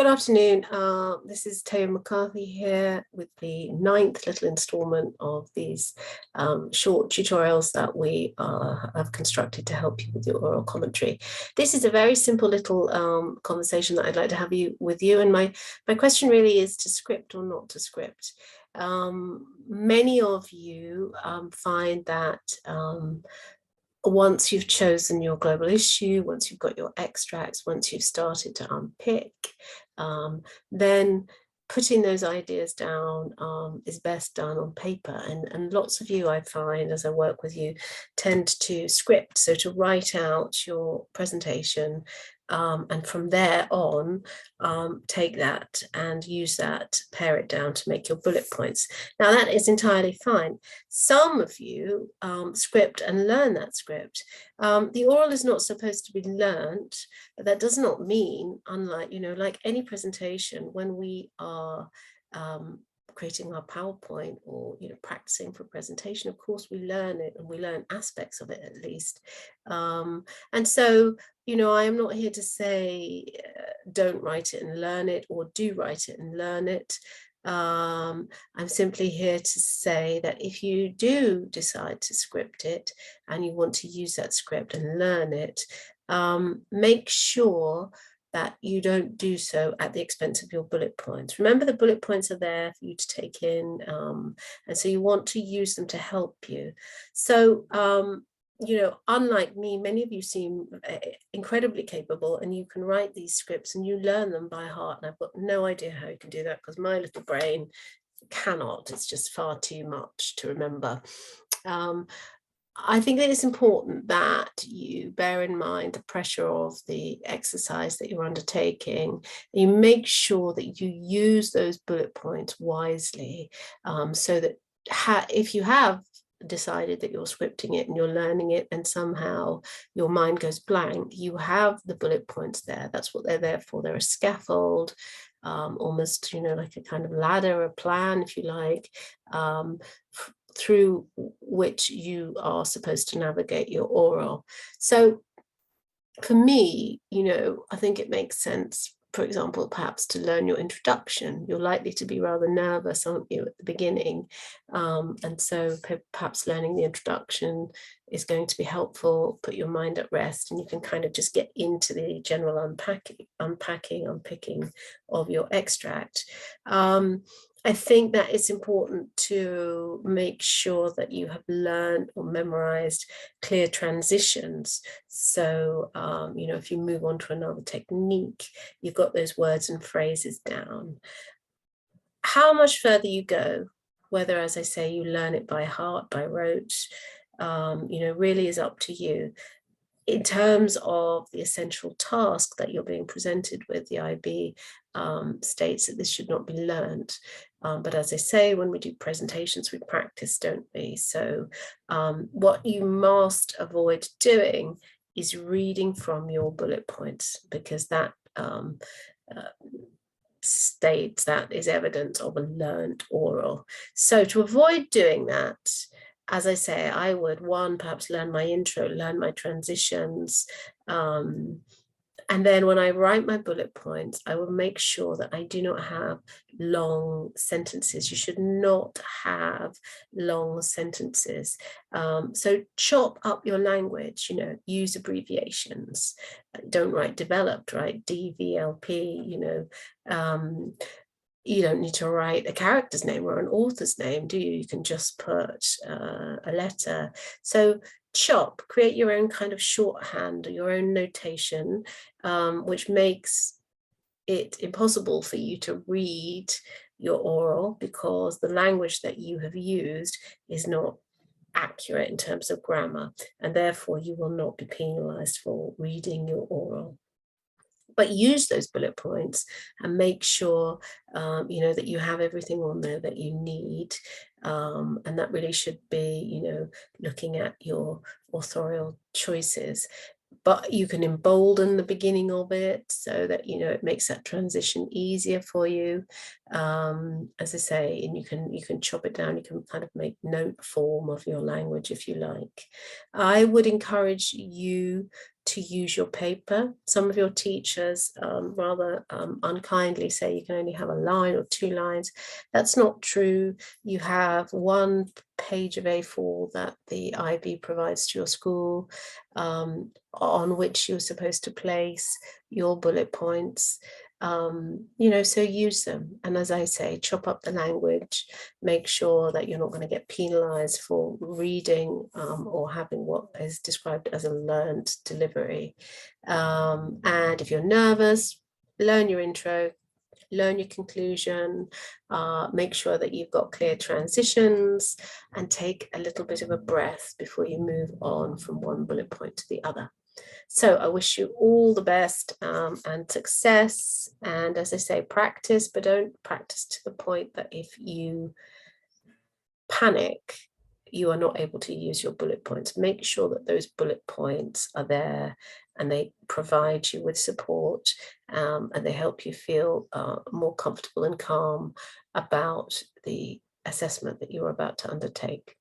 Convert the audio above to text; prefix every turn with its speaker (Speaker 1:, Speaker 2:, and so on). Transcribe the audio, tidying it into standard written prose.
Speaker 1: Good afternoon. This is Taya McCarthy here with the 9th little installment of these short tutorials that we have constructed to help you with your oral commentary. This is a very simple little conversation that I'd like to have with you. And my question really is to script or not to script. Many of you find that once you've chosen your global issue, once you've got your extracts, once you've started to unpick, then putting those ideas down is best done on paper. And lots of you, I find, as I work with you, tend to script, so to write out your presentation, and from there on, take that and use that, pare it down to make your bullet points. Now, that is entirely fine. Some of you script and learn that script. The oral is not supposed to be learned, but that does not mean, unlike, like any presentation, when we are creating our PowerPoint or practicing for a presentation, of course we learn it, and we learn aspects of it at least. And so I am not here to say don't write it and learn it, or do write it and learn it. I'm simply here to say that if you do decide to script it and you want to use that script and learn it, make sure that you don't do so at the expense of your bullet points. Remember, the bullet points are there for you to take in, and so you want to use them to help you. So unlike me, many of you seem incredibly capable, and you can write these scripts and you learn them by heart. And I've got no idea how you can do that, because my little brain cannot. It's just far too much to remember. I think that it's important that you bear in mind the pressure of the exercise that you're undertaking. You make sure that you use those bullet points wisely, so that if you have decided that you're scripting it and you're learning it and somehow your mind goes blank, you have the bullet points there. That's what they're there for. They're a scaffold, almost like a kind of ladder, a plan, if you like, through which you are supposed to navigate your oral. So for me, I think it makes sense, for example, perhaps to learn your introduction. You're likely to be rather nervous, aren't you, at the beginning? And so perhaps learning the introduction is going to be helpful, put your mind at rest, and you can kind of just get into the general unpicking of your extract. I think that it's important to make sure that you have learned or memorized clear transitions. So, if you move on to another technique, you've got those words and phrases down. How much further you go, whether, as I say, you learn it by heart, by rote, really is up to you. In terms of the essential task that you're being presented with, the IB states that this should not be learned. But as I say, when we do presentations, we practice, don't we? So what you must avoid doing is reading from your bullet points, because that states that is evidence of a learned oral. So to avoid doing that, as I say, I would, one, perhaps learn my intro, learn my transitions. And then when I write my bullet points, I will make sure that I do not have long sentences. You should not have long sentences. So chop up your language, use abbreviations. Don't write developed, write DVLP, you don't need to write a character's name or an author's name, do you? You can just put a letter. So create your own kind of shorthand or your own notation, which makes it impossible for you to read your oral, because the language that you have used is not accurate in terms of grammar, and therefore you will not be penalized for reading your oral. But use those bullet points and make sure, that you have everything on there that you need. And that really should be, looking at your authorial choices. But you can embolden the beginning of it so that, it makes that transition easier for you. As I say, and you can chop it down. You can kind of make note form of your language if you like. I would encourage you to use your paper. Some of your teachers rather unkindly say you can only have a line or 2 lines. That's not true. You have 1 page of A4 that the IB provides to your school, on which you're supposed to place your bullet points. You know, so use them. And as I say, chop up the language, make sure that you're not going to get penalized for reading or having what is described as a learned delivery. And if you're nervous, learn your intro, learn your conclusion, make sure that you've got clear transitions, and take a little bit of a breath before you move on from one bullet point to the other. So I wish you all the best and success. And as I say, practice, but don't practice to the point that if you panic, you are not able to use your bullet points. Make sure that those bullet points are there and they provide you with support, and they help you feel more comfortable and calm about the assessment that you're about to undertake.